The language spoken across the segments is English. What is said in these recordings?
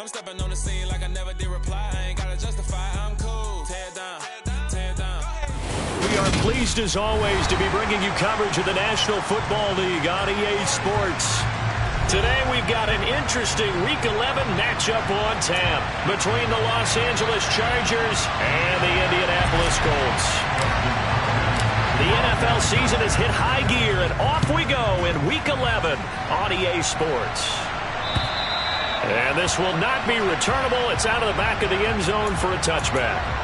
I'm stepping on the scene like I never did reply. I ain't gotta justify, I'm cool. Tear down, tear down. We are pleased as always to be bringing you coverage of the National Football League on EA Sports. Today we've got an interesting Week 11 matchup on tap between the Los Angeles Chargers and the Indianapolis Colts. The NFL season has hit high gear, and off we go in Week 11 on EA Sports. And this will not be returnable. It's out of the back of the end zone for a touchback.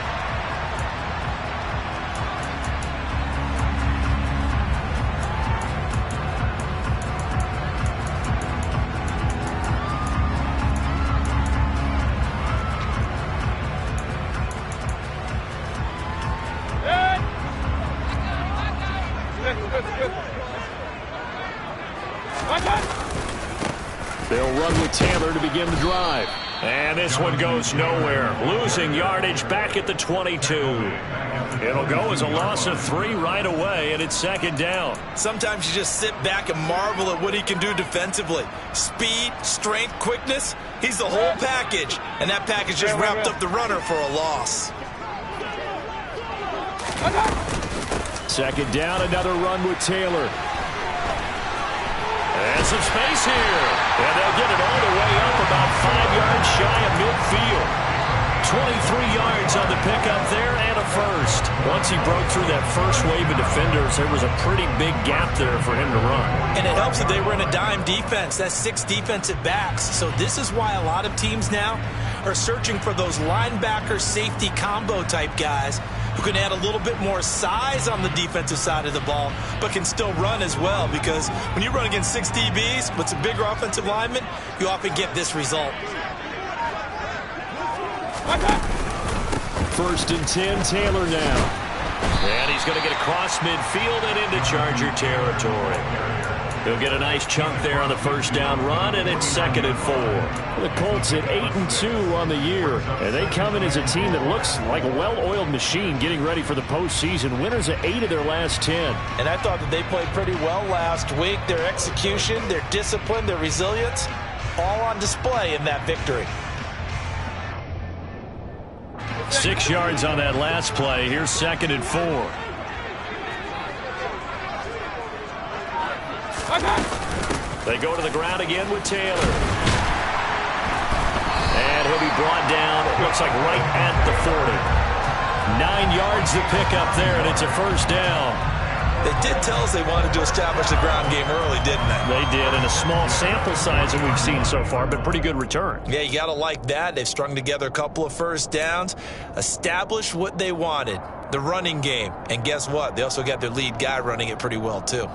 They'll run with Taylor to begin the drive. And this one goes nowhere. Losing yardage back at the 22. It'll go as a loss of 3 right away, and it's second down. Sometimes you just sit back and marvel at what he can do defensively. Speed, strength, quickness. He's the whole package. And that package just wrapped up the runner for a loss. Second down, another run with Taylor. And some space here. And they'll get it all the way up about 5 yards shy of midfield. 23 yards on the pickup there and a first. Once he broke through that first wave of defenders, there was a pretty big gap there for him to run. And it helps that they were in a dime defense. That's 6 defensive backs. So this is why a lot of teams now are searching for those linebacker safety combo type guys who can add a little bit more size on the defensive side of the ball, but can still run as well, because when you run against 6 DBs with some bigger offensive linemen, you often get this result. First and 10, Taylor now. And he's going to get across midfield and into Charger territory. He'll get a nice chunk there on the first down run, and it's second and 4. The Colts at 8-2 on the year, and they come in as a team that looks like a well-oiled machine getting ready for the postseason. Winners of 8 of their last 10. And I thought that they played pretty well last week. Their execution, their discipline, their resilience, all on display in that victory. 6 yards on that last play. Here's second and 4. They go to the ground again with Taylor. And he'll be brought down, it looks like right at the 40. 9 yards to pick up there, and it's a first down. They did tell us they wanted to establish the ground game early, didn't they? They did, in a small sample size that we've seen so far, but pretty good return. Yeah, you got to like that. They've strung together a couple of first downs, established what they wanted, the running game. And guess what? They also got their lead guy running it pretty well, too.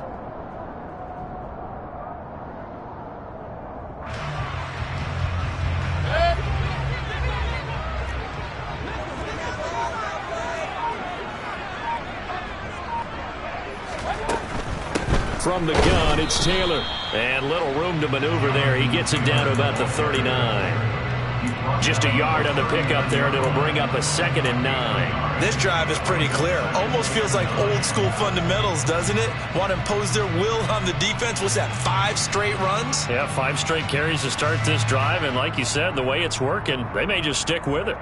From the gun, it's Taylor. And little room to maneuver there. He gets it down to about the 39. Just a yard on the pickup there, and it'll bring up a second and 9. This drive is pretty clear. Almost feels like old school fundamentals, doesn't it? Want to impose their will on the defense. What's that, 5 straight runs? Yeah, 5 straight carries to start this drive. And like you said, the way it's working, they may just stick with it.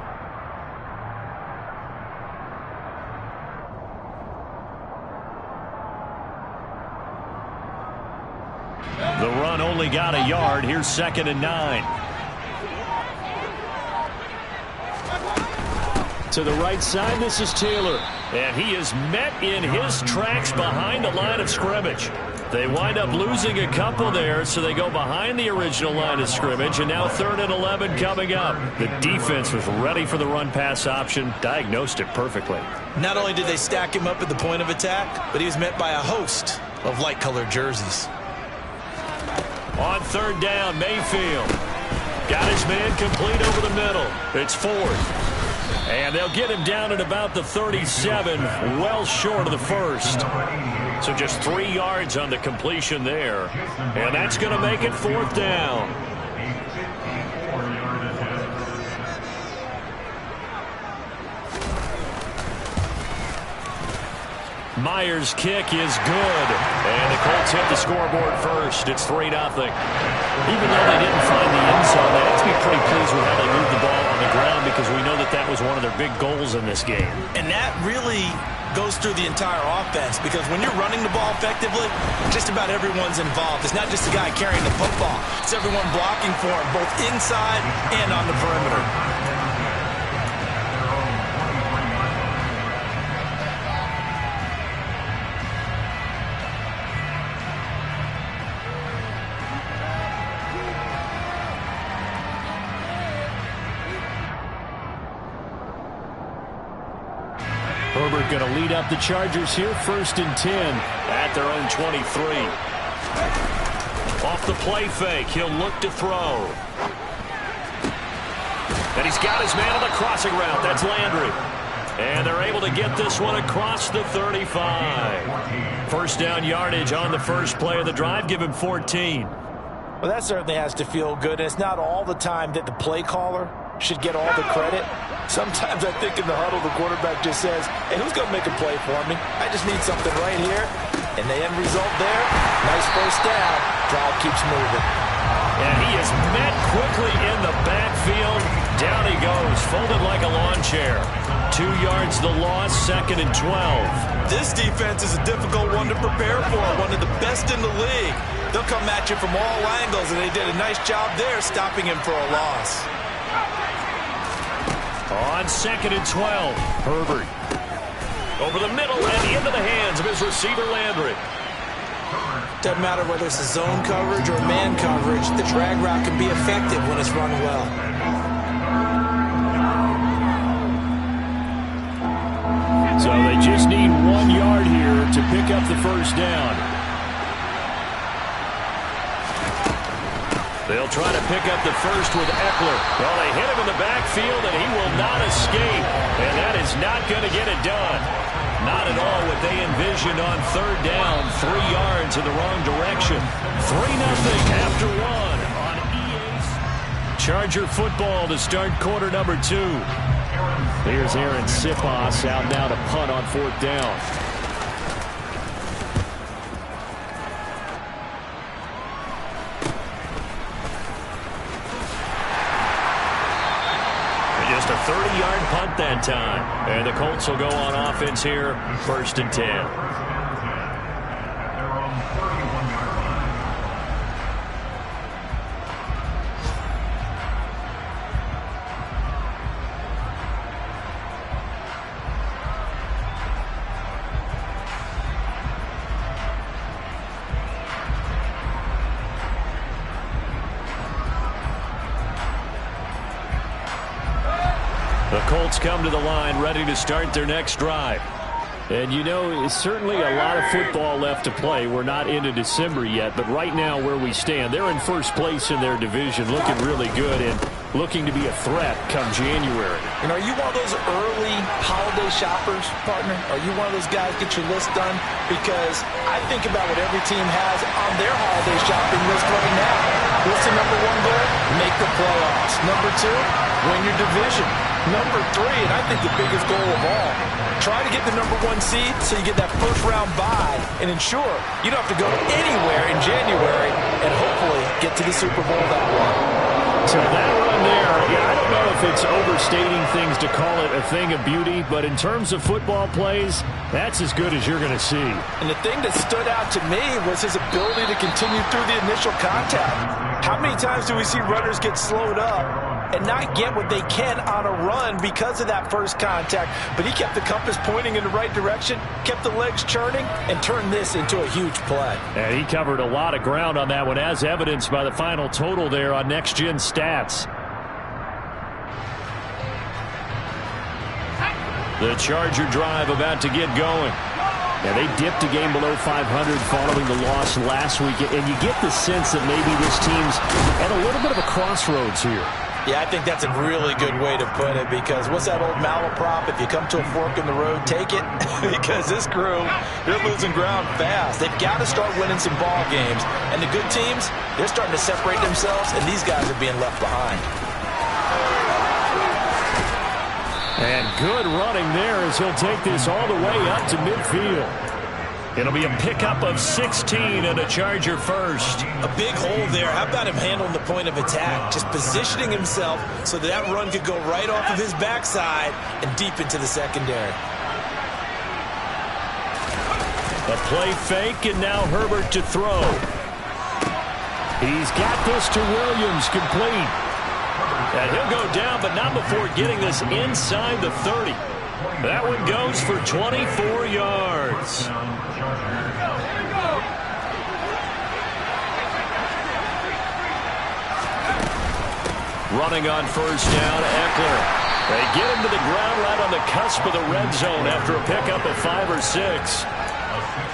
The run only got a yard. Here's second and 9. To the right side, this is Taylor. And he is met in his tracks behind the line of scrimmage. They wind up losing a couple there, so they go behind the original line of scrimmage, and now 3rd and 11 coming up. The defense was ready for the run-pass option, diagnosed it perfectly. Not only did they stack him up at the point of attack, but he was met by a host of light-colored jerseys. On 3rd down, Mayfield. Got his man complete over the middle. It's 4th. And they'll get him down at about the 37, well short of the first. So just 3 yards on the completion there. And that's going to make it 4th down. Myers' kick is good. And the Colts hit the scoreboard first. It's 3-0. Even though they didn't find the end zone, they have to be pretty pleased with how they moved the ball on the ground because we know that that was one of their big goals in this game. And that really goes through the entire offense because when you're running the ball effectively, just about everyone's involved. It's not just the guy carrying the football. It's everyone blocking for him, both inside and on the perimeter. Herbert going to lead up the Chargers here, 1st and 10 at their own 23. Off the play fake, he'll look to throw. And he's got his man on the crossing route. That's Landry. And they're able to get this one across the 35. First down yardage on the first play of the drive. Give him 14. Well, that certainly has to feel good. And it's not all the time that the play caller should get all the credit. Sometimes I think in the huddle, the quarterback just says, hey, who's going to make a play for me? I just need something right here. And the end result there, nice first down. Drive keeps moving. And he is met quickly in the backfield. Down he goes, folded like a lawn chair. 2 yards the loss, 2nd and 12. This defense is a difficult one to prepare for, one of the best in the league. They'll come at you from all angles, and they did a nice job there stopping him for a loss. On 2nd and 12, Herbert. Over the middle and into the hands of his receiver, Landry. Doesn't matter whether it's a zone coverage or man coverage, the drag route can be effective when it's run well. So they just need 1 yard here to pick up the first down. They'll try to pick up the first with Eckler. Well, they hit him in the backfield, and he will not escape. And that is not going to get it done. Not at all what they envisioned on 3rd down. 3 yards in the wrong direction. 3-0 after 1 on EA's Charger football to start quarter number 2. Here's Aaron Siposs out now to punt on 4th down. Just a 30-yard punt that time. And the Colts will go on offense here, 1st and 10. The Colts come to the line ready to start their next drive. And you know, it's certainly a lot of football left to play. We're not into December yet, but right now where we stand, they're in first place in their division, looking really good and looking to be a threat come January. And are you one of those early holiday shoppers, partner? Are you one of those guys get your list done? Because I think about what every team has on their holiday shopping list right now. What's the number 1 goal? Make the playoffs. Number 2, win your division. Number 3, and I think the biggest goal of all, try to get the number 1 seed so you get that first-round bye and ensure you don't have to go anywhere in January and hopefully get to the Super Bowl that way. So that run there, I don't know if it's overstating things to call it a thing of beauty, but in terms of football plays, that's as good as you're going to see. And the thing that stood out to me was his ability to continue through the initial contact. How many times do we see runners get slowed up and not get what they can on a run because of that first contact? But he kept the compass pointing in the right direction, kept the legs churning, and turned this into a huge play. And he covered a lot of ground on that one, as evidenced by the final total there on Next Gen Stats. The Charger drive about to get going. Yeah, they dipped a game below 500 following the loss last week, and you get the sense that maybe this team's at a little bit of a crossroads here. Yeah, I think that's a really good way to put it, because what's that old malaprop? If you come to a fork in the road, take it. Because this crew, they're losing ground fast. They've got to start winning some ball games. And the good teams, they're starting to separate themselves, and these guys are being left behind. And good running there as he'll take this all the way up to midfield. It'll be a pickup of 16 and a Charger first. A big hole there. How about him handling the point of attack? Just positioning himself so that run could go right off of his backside and deep into the secondary. A play fake, and now Herbert to throw. He's got this to Williams, complete. And he'll go down, but not before getting this inside the 30. That one goes for 24 yards. Running on first down, Eckler. They get him to the ground right on the cusp of the red zone after a pickup of 5 or 6.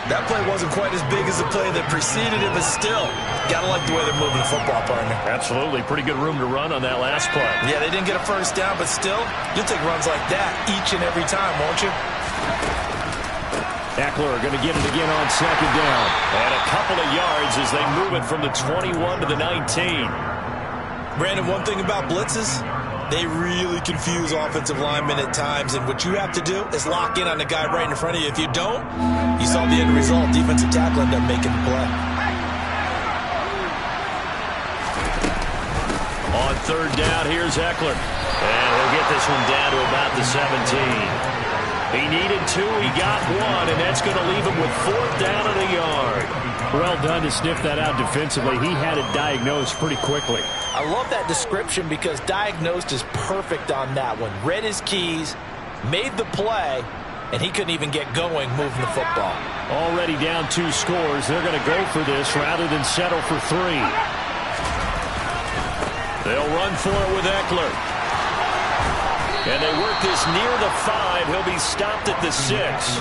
That play wasn't quite as big as the play that preceded it, but still, gotta like the way they're moving the football, partner. Absolutely. Pretty good room to run on that last play. Yeah, they didn't get a first down, but still, you'll take runs like that each and every time, won't you? Eckler going to get it again on second down. And a couple of yards as they move it from the 21 to the 19. Brandon, one thing about blitzes, they really confuse offensive linemen at times, and what you have to do is lock in on the guy right in front of you. If you don't, you saw the end result. Defensive tackle ended up making the play. On third down, here's Eckler. And he'll get this one down to about the 17. He needed 2, he got 1, and that's going to leave him with 4th down and a yard. Well done to sniff that out defensively. He had it diagnosed pretty quickly. I love that description because diagnosed is perfect on that one. Read his keys, made the play, and he couldn't even get going moving the football. Already down 2 scores. They're going to go for this rather than settle for 3. They'll run for it with Eckler. And they work this near the 5. He'll be stopped at the 6.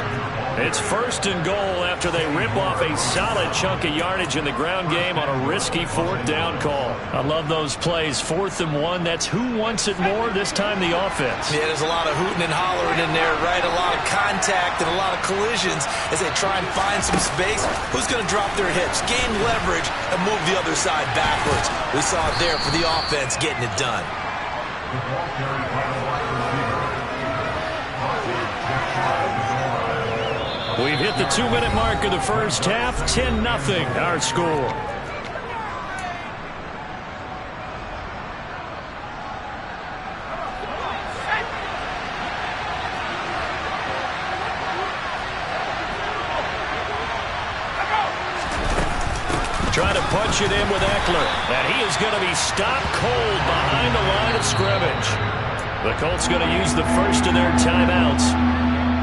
It's 1st and goal after they rip off a solid chunk of yardage in the ground game on a risky 4th down call. I love those plays. 4th and 1. That's who wants it more, this time the offense. Yeah, there's a lot of hooting and hollering in there, right? A lot of contact and a lot of collisions as they try and find some space. Who's going to drop their hips, gain leverage, and move the other side backwards? We saw it there for the offense getting it done. We've hit the 2-minute mark of the first half. 10-0 our score. Trying to punch it in with Eckler. And he is going to be stopped cold behind the line of scrimmage. The Colts going to use the first of their timeouts.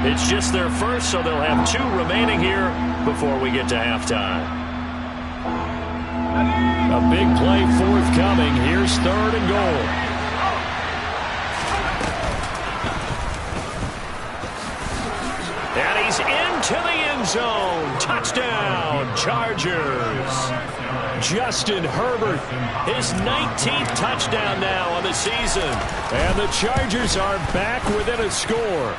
It's just their first, so they'll have 2 remaining here before we get to halftime. A big play forthcoming. Here's 3rd and goal. And he's into the end zone. Touchdown, Chargers. Justin Herbert, his 19th touchdown now on the season. And the Chargers are back within a score.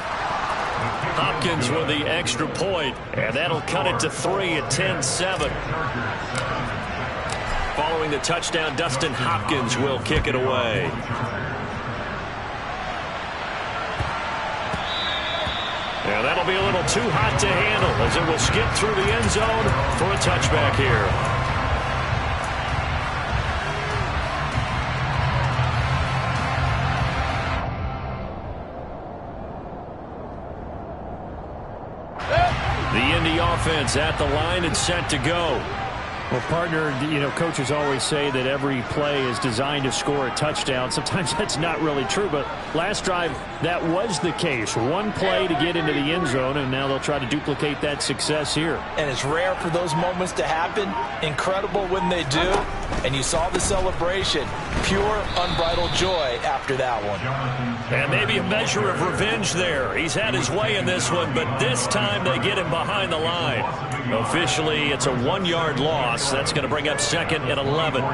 Hopkins with the extra point, and that'll cut it to 3 at 10-7. Following the touchdown, Dustin Hopkins will kick it away. And that'll be a little too hot to handle as it will skip through the end zone for a touchback here. Offense at the line and set to go. Well, partner, coaches always say that every play is designed to score a touchdown. Sometimes that's not really true, but last drive, that was the case. One play to get into the end zone, and now they'll try to duplicate that success here. And it's rare for those moments to happen. Incredible when they do. And you saw the celebration. Pure, unbridled joy after that one. And maybe a measure of revenge there. He's had his way in this one, but this time they get him behind the line. Officially, it's a 1-yard loss. That's going to bring up 2nd and 11.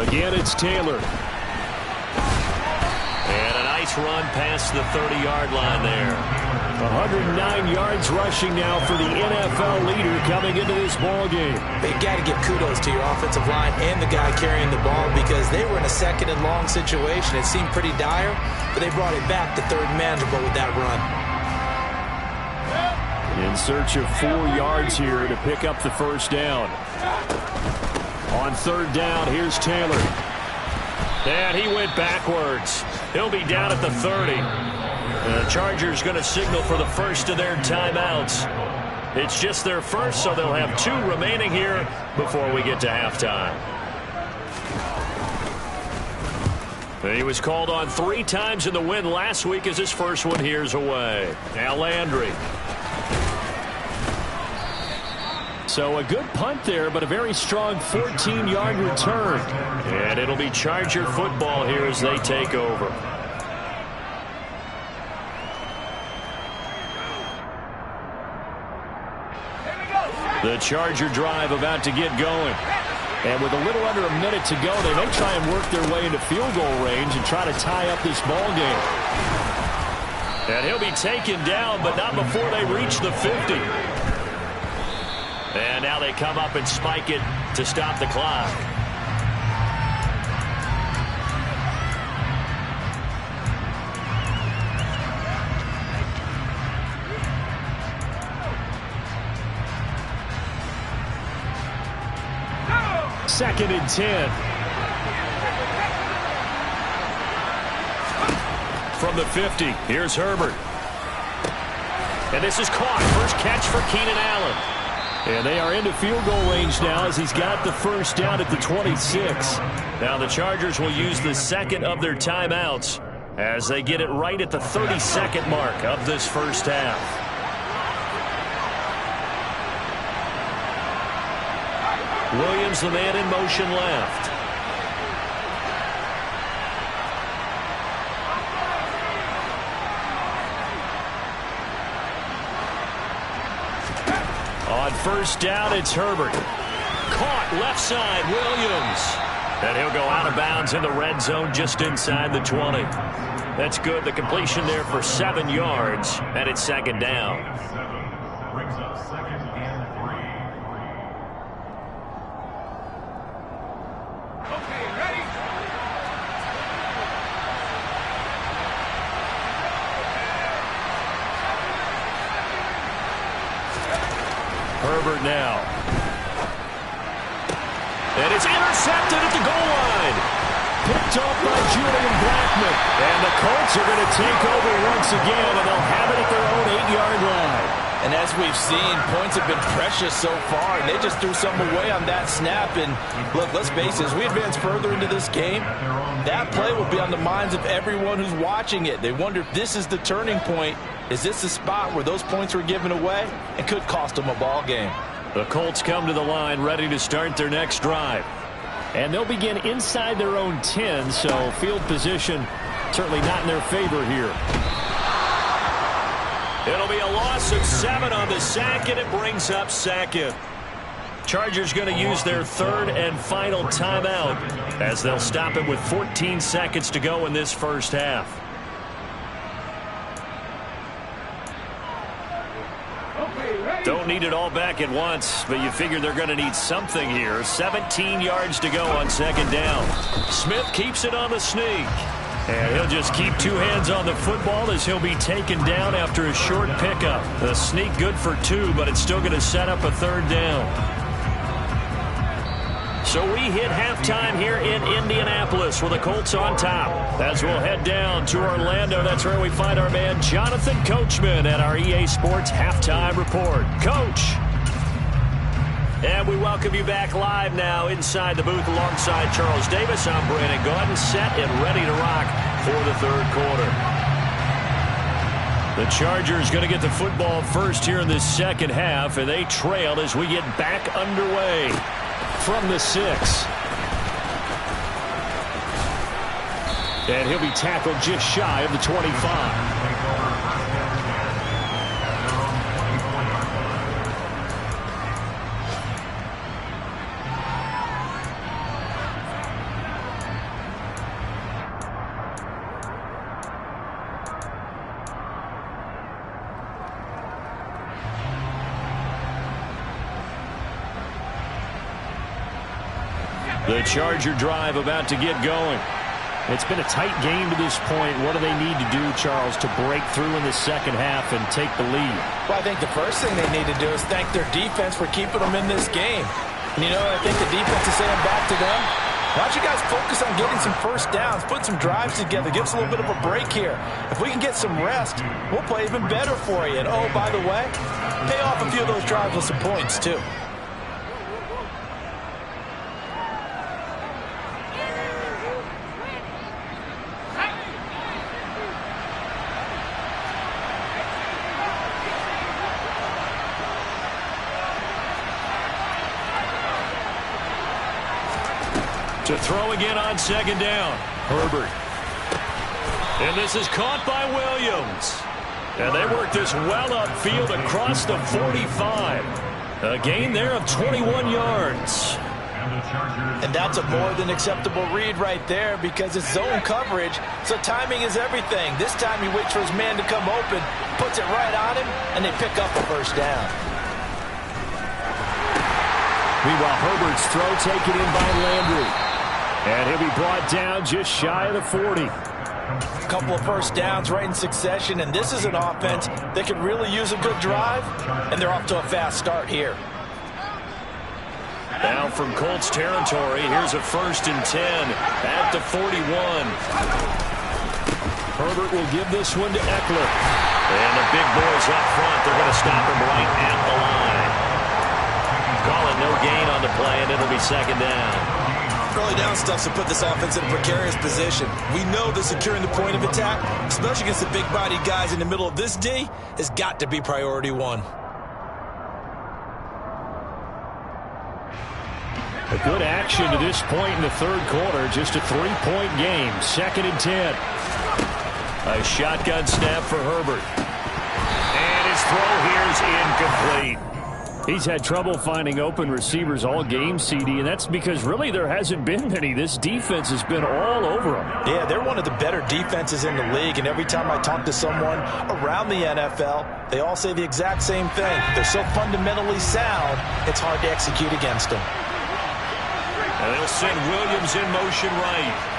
Again, it's Taylor. And a nice run past the 30-yard line there. 109 yards rushing now for the NFL leader coming into this ball game. But you got to give kudos to your offensive line and the guy carrying the ball because they were in a second and long situation. It seemed pretty dire, but they brought it back to third and manageable with that run. In search of 4 yards here to pick up the first down. On third down, here's Taylor. And he went backwards. He'll be down at the 30. The Chargers going to signal for the first of their timeouts. It's just their first, so they'll have 2 remaining here before we get to halftime. He was called on 3 times in the win last week as his first one here's away. Now Landry. So a good punt there, but a very strong 14-yard return. And it'll be Charger football here as they take over. The Charger drive about to get going. And with a little under a minute to go, they may try and work their way into field goal range and try to tie up this ball game. And he'll be taken down, but not before they reach the 50. And now they come up and spike it to stop the clock. Second and 10. From the 50, here's Herbert. And this is caught. First catch for Keenan Allen. And they are into field goal range now as he's got the first down at the 26. Now the Chargers will use the second of their timeouts as they get it right at the 32nd mark of this first half. Williams, the man in motion left. On first down, it's Herbert. Caught left side, Williams. And he'll go out of bounds in the red zone just inside the 20. That's good. The completion there for 7 yards, and it's second down. Brings up second and 3. Okay, ready? Herbert now. And it's intercepted at the goal line. Picked off by Julian Blackmon. And the Colts are going to take over once again, and they'll have it at their own 8-yard line. And as we've seen, points have been precious so far, and they just threw some away on that snap. And look, let's face it, as we advance further into this game, that play will be on the minds of everyone who's watching it. They wonder if this is the turning point. Is this the spot where those points were given away? It could cost them a ball game. The Colts come to the line ready to start their next drive. And they'll begin inside their own 10, so field position certainly not in their favor here. It'll be a loss of 7 on the sack, and it brings up second. Chargers going to use their third and final timeout as they'll stop it with 14 seconds to go in this first half. Don't need it all back at once, but you figure they're going to need something here. 17 yards to go on second down. Smith keeps it on the sneak. And he'll just keep 2 hands on the football as he'll be taken down after a short pickup. The sneak good for 2, but it's still going to set up a third down. So we hit halftime here in Indianapolis with the Colts on top. As we'll head down to Orlando, that's where we find our man Jonathan Coachman at our EA Sports Halftime Report. Coach. And we welcome you back live now inside the booth alongside Charles Davis. I'm Brandon Gaudin, set and ready to rock for the third quarter. The Chargers going to get the football first here in this second half, and they trail as we get back underway from the 6. And he'll be tackled just shy of the 25. The Charger drive about to get going. It's been a tight game to this point. What do they need to do, Charles, to break through in the second half and take the lead? Well, I think the first thing they need to do is thank their defense for keeping them in this game. And you know, I think the defense is saying back to them, why don't you guys focus on getting some first downs, put some drives together, give us a little bit of a break here. If we can get some rest, we'll play even better for you. And, oh, by the way, pay off a few of those drives with some points, too. To throw again on second down. Herbert. And this is caught by Williams. And they work this well upfield across the 45. A gain there of 21 yards. And that's a more than acceptable read right there because it's zone coverage, so timing is everything. This time he waits for his man to come open, puts it right on him, and they pick up a first down. Meanwhile, Herbert's throw taken in by Landry. And he'll be brought down just shy of the 40. A couple of first downs right in succession, and this is an offense that could really use a good drive, and they're off to a fast start here. Now from Colts territory, here's a 1st and 10 at the 41. Herbert will give this one to Eckler. And the big boys up front, they're going to stop him right at the line. Calling no gain on the play, and it'll be second down. Early down stuff to put this offense in a precarious position. We know that securing the point of attack, especially against the big-bodied guys in the middle of this D, has got to be priority one. A good action to this point in the third quarter. Just a 3-point game. 2nd and 10. A shotgun snap for Herbert. And his throw here is incomplete. He's had trouble finding open receivers all game, CD, and that's because really there hasn't been many. This defense has been all over them. Yeah, they're one of the better defenses in the league, and every time I talk to someone around the NFL, they all say the exact same thing. They're so fundamentally sound, it's hard to execute against them. And they'll send Williams in motion right.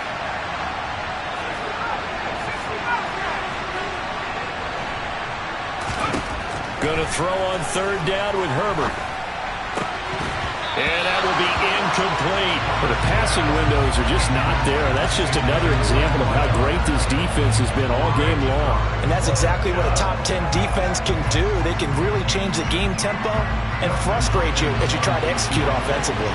Going to throw on 3rd down with Herbert. And that will be incomplete. But the passing windows are just not there. That's just another example of how great this defense has been all game long. And that's exactly what a top 10 defense can do. They can really change the game tempo and frustrate you as you try to execute offensively.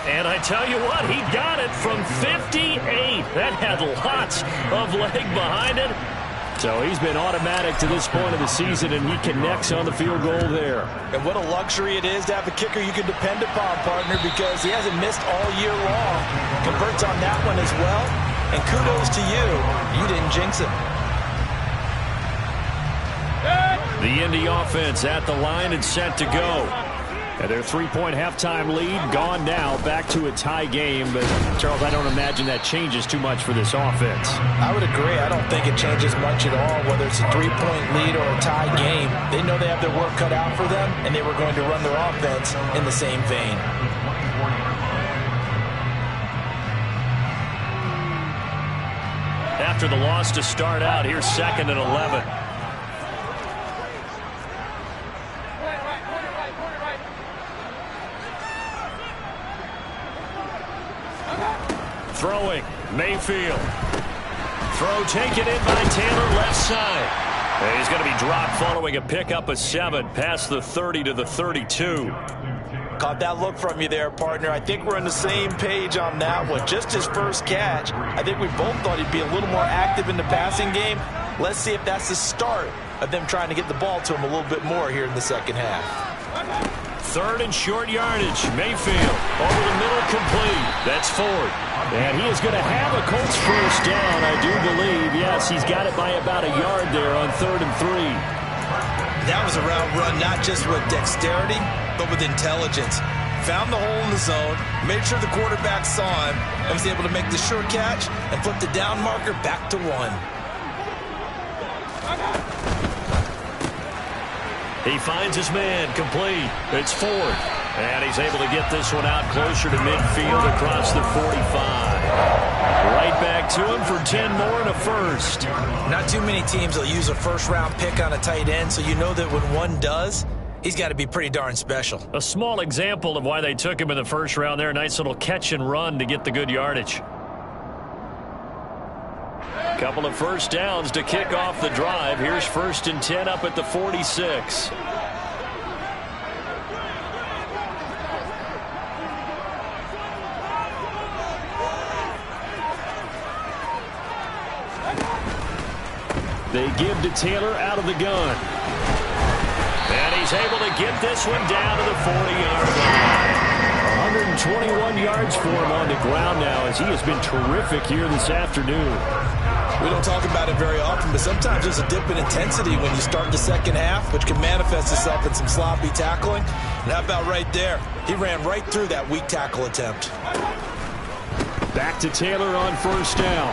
And I tell you what, he got it from 58. That had lots of leg behind it. So he's been automatic to this point of the season, and he connects on the field goal there. And what a luxury it is to have a kicker you can depend upon, partner, because he hasn't missed all year long. Converts on that one as well. And kudos to you. You didn't jinx him. The Indy offense at the line and set to go. And their 3-point halftime lead gone now, back to a tie game. But, Charles, I don't imagine that changes too much for this offense. I would agree. I don't think it changes much at all, whether it's a 3-point lead or a tie game. They know they have their work cut out for them, and they were going to run their offense in the same vein. After the loss to start out, here's 2nd and 11. Throwing, Mayfield. Throw taken in by Taylor, left side. And he's going to be dropped following a pickup of 7 past the 30 to the 32. Caught that look from you there, partner. I think we're on the same page on that one. Just his first catch. I think we both thought he'd be a little more active in the passing game. Let's see if that's the start of them trying to get the ball to him a little bit more here in the second half. 3rd and short yardage. Mayfield over the middle, complete. That's Ford. And he is going to have a Colts first down, I do believe. Yes, he's got it by about a yard there on 3rd and 3. That was a route run, not just with dexterity, but with intelligence. Found the hole in the zone, made sure the quarterback saw him, and was able to make the sure catch and flip the down marker back to 1. He finds his man, complete. It's 4th. And he's able to get this one out closer to midfield across the 45. Right back to him for 10 more and a first. Not too many teams will use a first-round pick on a tight end, so you know that when one does, he's got to be pretty darn special. A small example of why they took him in the first round there. Nice little catch and run to get the good yardage. Couple of first downs to kick off the drive. Here's 1st and 10 up at the 46. They give to Taylor out of the gun. And he's able to get this one down to the 40-yard line. 121 yards for him on the ground now as he has been terrific here this afternoon. We don't talk about it very often, but sometimes there's a dip in intensity when you start the second half, which can manifest itself in some sloppy tackling. And how about right there? He ran right through that weak tackle attempt. Back to Taylor on 1st down.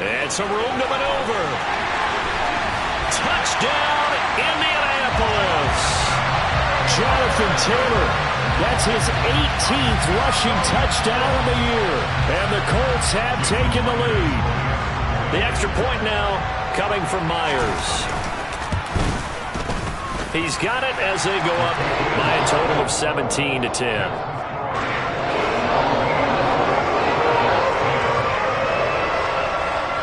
And some room to maneuver. Touchdown, Indianapolis. Jonathan Taylor. That's his 18th rushing touchdown of the year. And the Colts have taken the lead. The extra point now coming from Myers. He's got it as they go up by a total of 17-10.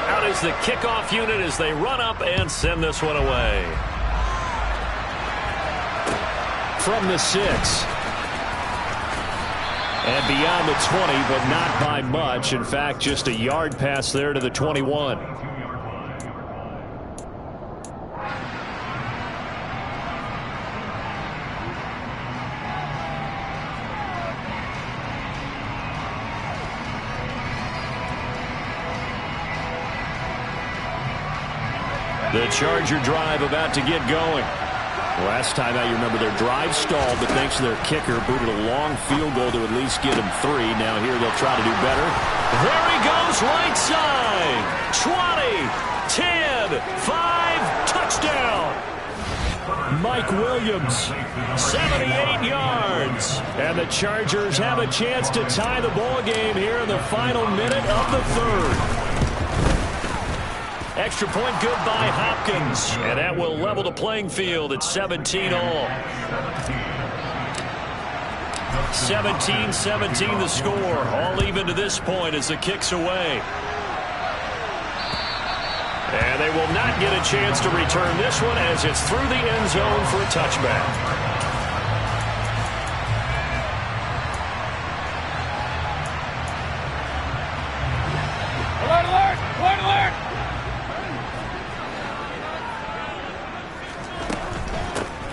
Out is the kickoff unit as they run up and send this one away. From the 6. And beyond the 20, but not by much. In fact, just a yard pass there to the 21. The Charger drive about to get going. Last time out, you remember their drive stalled, but thanks to their kicker, booted a long field goal to at least get them 3. Now here they'll try to do better. There he goes, right side. 20, 10, 5, touchdown. Mike Williams, 78 yards. And the Chargers have a chance to tie the ball game here in the final minute of the 3rd. Extra point good by Hopkins. And that will level the playing field at 17 all. 17-17 the score. All even to this point as the kick's away. And they will not get a chance to return this one as it's through the end zone for a touchback.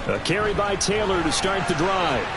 A carry by Taylor to start the drive.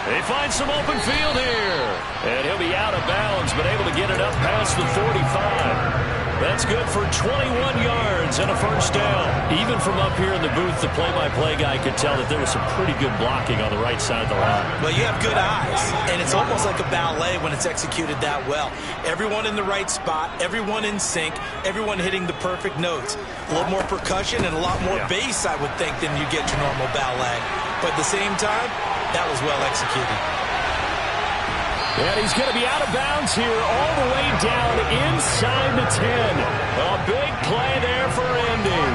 They find some open field here. And he'll be out of bounds, but able to get it up past the 45. That's good for 21 yards and a first down. Even from up here in the booth, the play-by-play guy could tell that there was some pretty good blocking on the right side of the line. Well, you have good eyes, and it's almost like a ballet when it's executed that well. Everyone in the right spot, everyone in sync, everyone hitting the perfect notes. A little more percussion and a lot more bass, I would think, than you get your normal ballet. But at the same time, that was well executed. And he's going to be out of bounds here all the way down inside the 10. A big play there for Indy.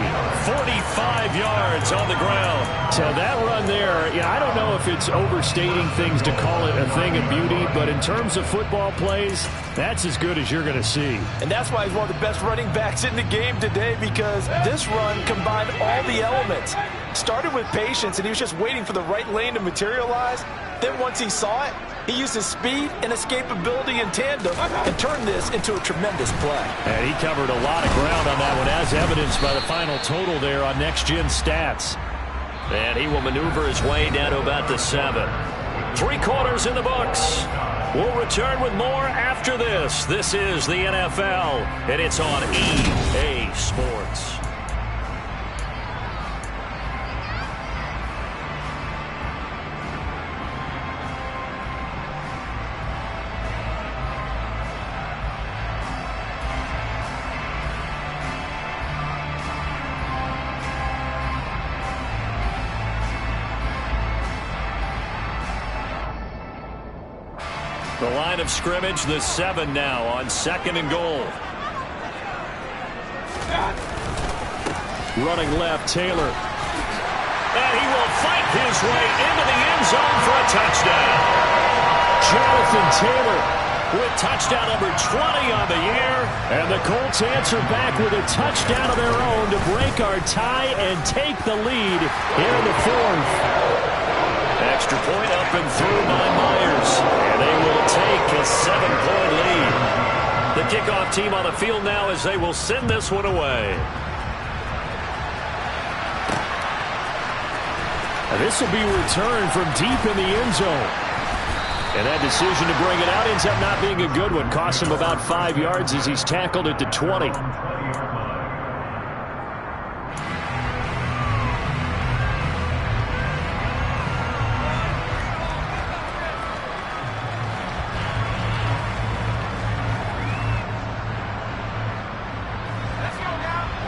45 yards on the ground. So that run there, I don't know if it's overstating things to call it a thing of beauty, but in terms of football plays, that's as good as you're going to see. And that's why he's one of the best running backs in the game today, because this run combined all the elements. Started with patience, and he was just waiting for the right lane to materialize. Then once he saw it, he used his speed and escapability in tandem and turned this into a tremendous play. And he covered a lot of ground on that one, as evidenced by the final total there on Next Gen Stats. And he will maneuver his way down to about the 7. 3 quarters in the books. We'll return with more after this. This is the NFL, and it's on EA Sports. The line of scrimmage, the 7 now on 2nd and goal. Running left, Taylor. And he will fight his way into the end zone for a touchdown. Jonathan Taylor with touchdown number 20 on the year. And the Colts answer back with a touchdown of their own to break our tie and take the lead here in the 4th. Extra point up and through by Myers. And they will take a 7-point lead. The kickoff team on the field now as they will send this one away. And this will be returned from deep in the end zone. And that decision to bring it out ends up not being a good one. Costs him about 5 yards as he's tackled at the 20.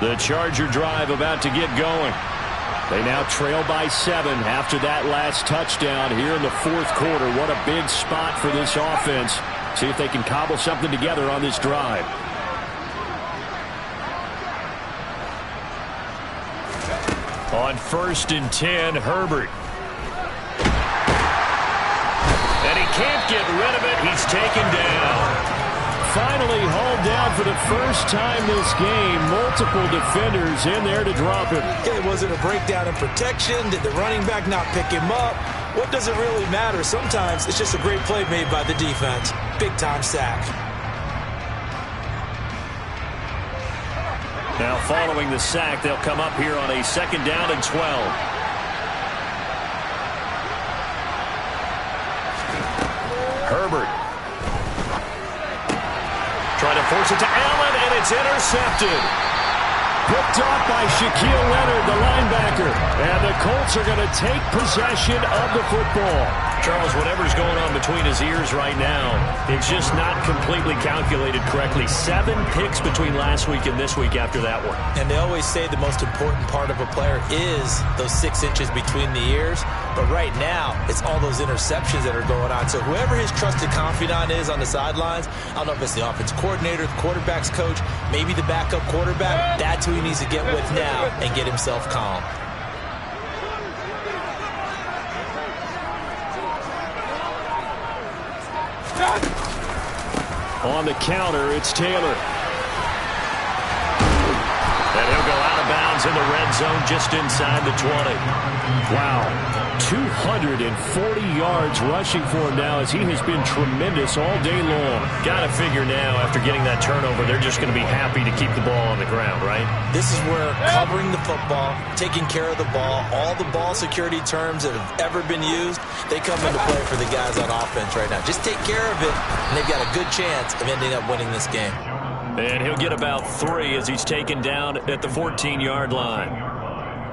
The Charger drive about to get going. They now trail by 7 after that last touchdown here in the 4th quarter. What a big spot for this offense. See if they can cobble something together on this drive. On 1st and 10, Herbert. And he can't get rid of it. He's taken down. Finally hauled down for the first time this game. Multiple defenders in there to drop him. Was it a breakdown in protection? Did the running back not pick him up? What does it really matter? Sometimes it's just a great play made by the defense. Big-time sack. Now following the sack, they'll come up here on a 2nd down and 12. Herbert. Trying to force it to Allen, and it's intercepted. Picked off by Shaquille Leonard, the linebacker. And the Colts are going to take possession of the football. Charles, whatever's going on between his ears right now, it's just not completely calculated correctly. 7 picks between last week and this week after that one. And they always say the most important part of a player is those 6 inches between the ears. But right now, it's all those interceptions that are going on. So whoever his trusted confidant is on the sidelines, I don't know if it's the offense coordinator, the quarterback's coach, maybe the backup quarterback, that's who he needs to get with now and get himself calm. On the counter, it's Taylor. And he'll go out of bounds in the red zone just inside the 20. Wow. 240 yards rushing for him now as he has been tremendous all day long. Got to figure now after getting that turnover, they're just going to be happy to keep the ball on the ground, right? This is where covering the football, taking care of the ball, all the ball security terms that have ever been used, they come into play for the guys on offense right now. Just take care of it, and they've got a good chance of ending up winning this game. And he'll get about 3 as he's taken down at the 14-yard line.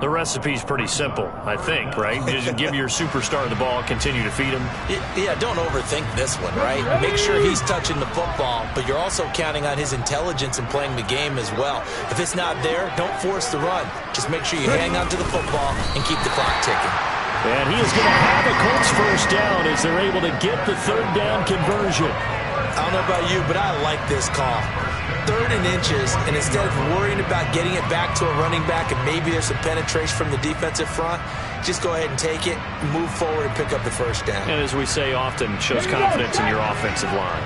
The recipe's pretty simple, I think, right? Just give your superstar the ball, continue to feed him. Yeah, don't overthink this one, right? Make sure he's touching the football, but you're also counting on his intelligence in playing the game as well. If it's not there, don't force the run. Just make sure you hang on to the football and keep the clock ticking. And he is going to have a Colts first down as they're able to get the 3rd down conversion. I don't know about you, but I like this call. 3rd and inches, and instead of worrying about getting it back to a running back and maybe there's some penetration from the defensive front, just go ahead and take it, move forward, and pick up the first down. And as we say often, shows confidence in your offensive line.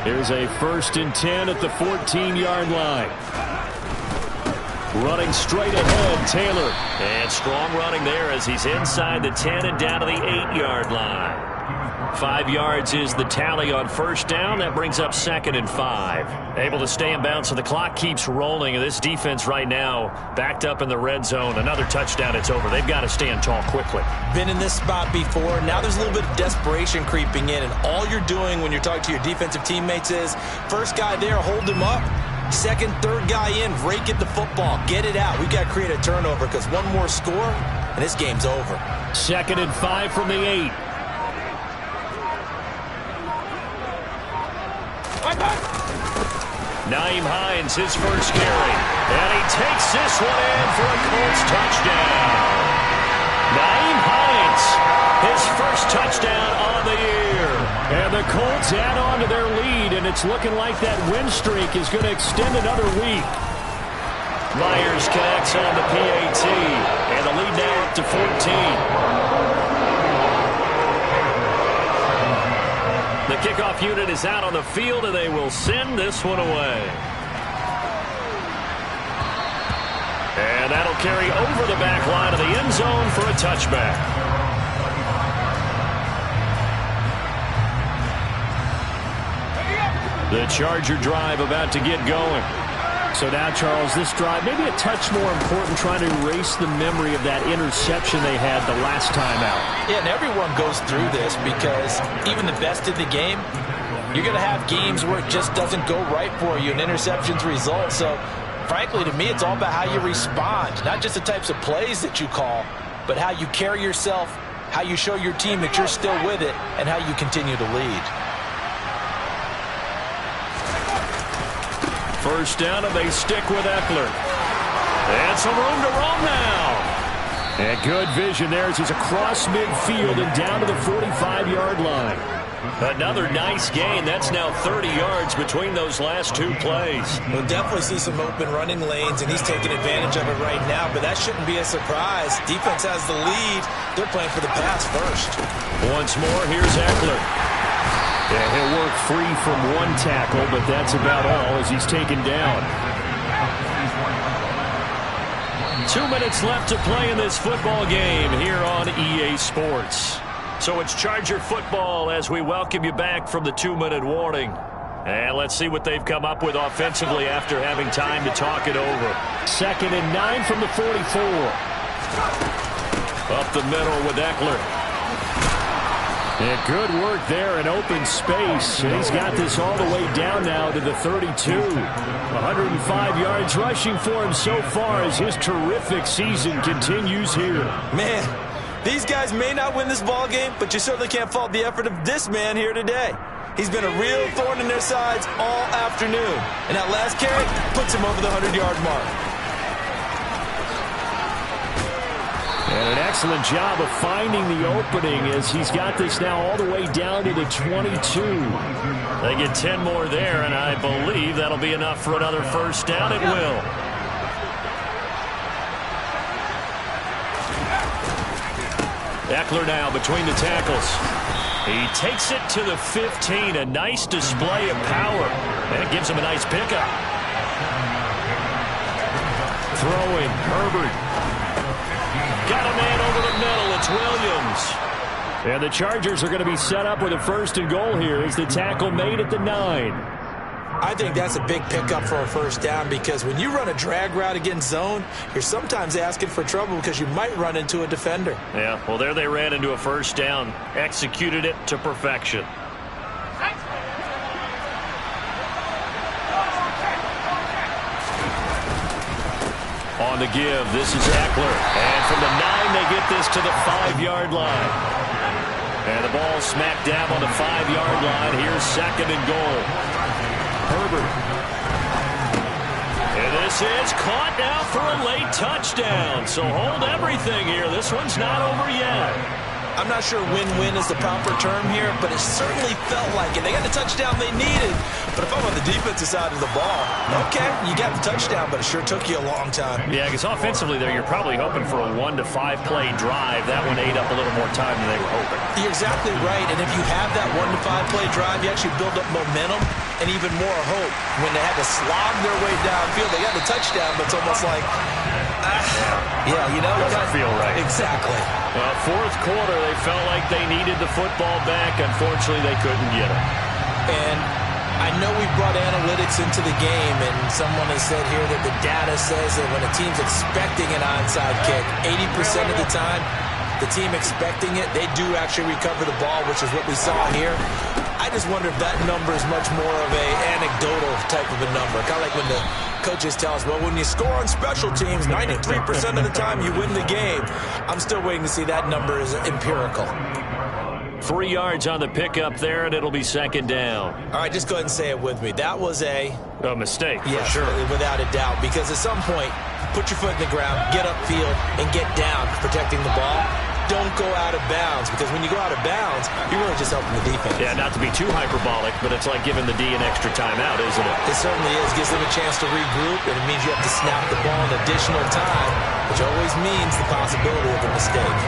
Here's a 1st and 10 at the 14-yard line. Running straight ahead, Taylor. And strong running there as he's inside the 10 and down to the 8-yard line. 5 yards is the tally on first down. That brings up 2nd and 5. Able to stay in bounds, so the clock keeps rolling. And this defense right now backed up in the red zone. Another touchdown, it's over. They've got to stand tall quickly. Been in this spot before. Now there's a little bit of desperation creeping in. And all you're doing when you're talking to your defensive teammates is, first guy there, hold him up. 2nd, 3rd guy in, rake at the football. Get it out. We've got to create a turnover because one more score, and this game's over. 2nd and 5 from the 8. Nyheim Hines, his first carry. And he takes this one in for a Colts touchdown. Nyheim Hines, his first touchdown on the year. And the Colts add on to their lead, and it's looking like that win streak is going to extend another week. Myers connects on the PAT, and the lead now up to 14. The kickoff unit is out on the field, and they will send this one away. And that'll carry over the back line of the end zone for a touchback. The Charger drive about to get going. So now, Charles, this drive maybe a touch more important, trying to erase the memory of that interception they had the last time out. Yeah, and everyone goes through this because even the best in the game, you're going to have games where it just doesn't go right for you and interceptions result. So, frankly, to me, it's all about how you respond, not just the types of plays that you call, but how you carry yourself, how you show your team that you're still with it, and how you continue to lead. First down, and they stick with Eckler. And some room to roam now. And good vision there as he's across midfield and down to the 45-yard line. Another nice gain. That's now 30 yards between those last two plays. We'll definitely see some open running lanes, and he's taking advantage of it right now, but that shouldn't be a surprise. Defense has the lead. They're playing for the pass first. Once more, here's Eckler. Yeah, he'll work free from one tackle, but that's about all as he's taken down. 2 minutes left to play in this football game here on EA Sports. So it's Charger football as we welcome you back from the 2-minute warning. And let's see what they've come up with offensively after having time to talk it over. 2nd and 9 from the 44. Up the middle with Eckler. Yeah, good work there in open space. And he's got this all the way down now to the 32. 105 yards rushing for him so far as his terrific season continues here. Man, these guys may not win this ball game, but you certainly can't fault the effort of this man here today. He's been a real thorn in their sides all afternoon. And that last carry puts him over the 100-yard mark. And an excellent job of finding the opening as he's got this now all the way down to the 22. They get 10 more there, and I believe that'll be enough for another first down. It will. Eckler now between the tackles. He takes it to the 15. A nice display of power. And it gives him a nice pickup. Throwing, Herbert. Got a man over the middle. It's Williams. And the Chargers are going to be set up with a 1st and goal here as the tackle made at the 9. I think that's a big pickup for a first down because when you run a drag route against zone, you're sometimes asking for trouble because you might run into a defender. Yeah, well, there they ran into a first down. Executed it to perfection. On the give, this is Eckler. And from the 9, they get this to the 5-yard line. And the ball smacked dab on the 5-yard line. Here's 2nd and goal. Herbert. And this is caught now for a late touchdown. So hold everything here. This one's not over yet. I'm not sure win-win is the proper term here, but it certainly felt like it. They got the touchdown they needed. But if I'm on the defensive side of the ball, okay, you got the touchdown, but it sure took you a long time. Yeah, because offensively there, you're probably hoping for a 1 to 5 play drive. That one ate up a little more time than they were hoping. You're exactly right, and if you have that 1 to 5 play drive, you actually build up momentum and even more hope. When they had to slog their way downfield, they got the touchdown, but it's almost like, yeah, you know. Doesn't feel right. Exactly. Well, 4th quarter, they felt like they needed the football back. Unfortunately, they couldn't get it. And I know we've brought analytics into the game, and someone has said here that the data says that when a team's expecting an onside kick, 80% of the time, the team expecting it, they do actually recover the ball, which is what we saw here. I just wonder if that number is much more of a anecdotal type of a number. Kind of like when the coaches tell us, well, when you score on special teams, 93% of the time you win the game. I'm still waiting to see that number is empirical. 3 yards on the pickup there, and it'll be 2nd down. All right, just go ahead and say it with me. That was a mistake, yeah, for sure. Without a doubt, because at some point, put your foot in the ground, get upfield, and get down protecting the ball. don't go out of bounds, because when you go out of bounds, you're really just helping the defense. Yeah, not to be too hyperbolic, but it's like giving the D an extra timeout, isn't it? It certainly is. Gives them a chance to regroup, and it means you have to snap the ball in additional time, which always means the possibility of a mistake.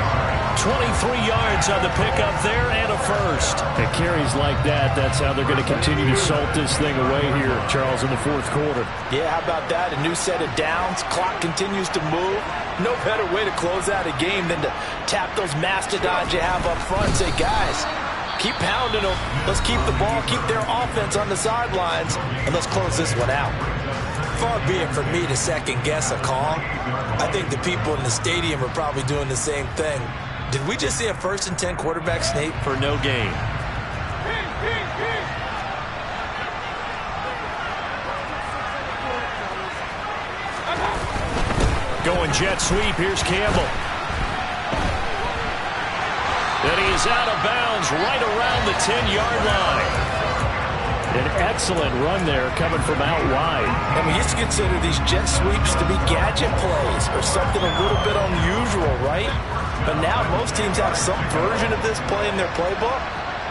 23 yards on the pickup there and a first. It carries like that. That's how they're going to continue to salt this thing away here, Charles, in the fourth quarter. Yeah, how about that? A new set of downs. Clock continues to move. No better way to close out a game than to tap those mastodons you have up front and say, guys, keep pounding them. Let's keep the ball, keep their offense on the sidelines, and let's close this one out. Far be it for me to second-guess a call. I think the people in the stadium are probably doing the same thing. Did we just see a 1st and 10 quarterback sneak? For no gain. Going jet sweep. Here's Campbell. And he's out of bounds right around the 10-yard line. An excellent run there coming from out wide. And we used to consider these jet sweeps to be gadget plays or something a little bit unusual, right? But now most teams have some version of this play in their playbook.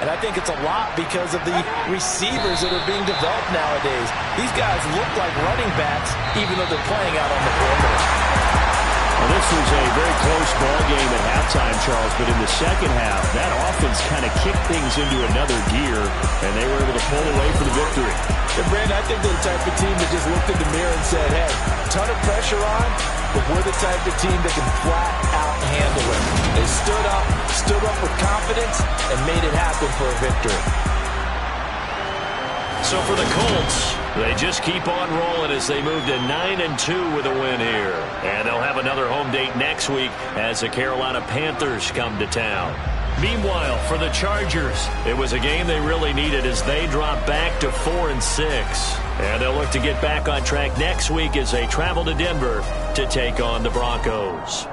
And I think it's a lot because of the receivers that are being developed nowadays. These guys look like running backs even though they're playing out on the perimeter. Well, this was a very close ball game at halftime, Charles, but in the second half, that offense kind of kicked things into another gear, and they were able to pull away for the victory. And Brandon, I think they're the type of team that just looked in the mirror and said, hey, ton of pressure on, but we're the type of team that can flat out handle it. They stood up with confidence, and made it happen for a victory. So for the Colts, they just keep on rolling as they move to 9-2 with a win here. And they'll have another home date next week as the Carolina Panthers come to town. Meanwhile, for the Chargers, it was a game they really needed as they drop back to 4-6. And they'll look to get back on track next week as they travel to Denver to take on the Broncos.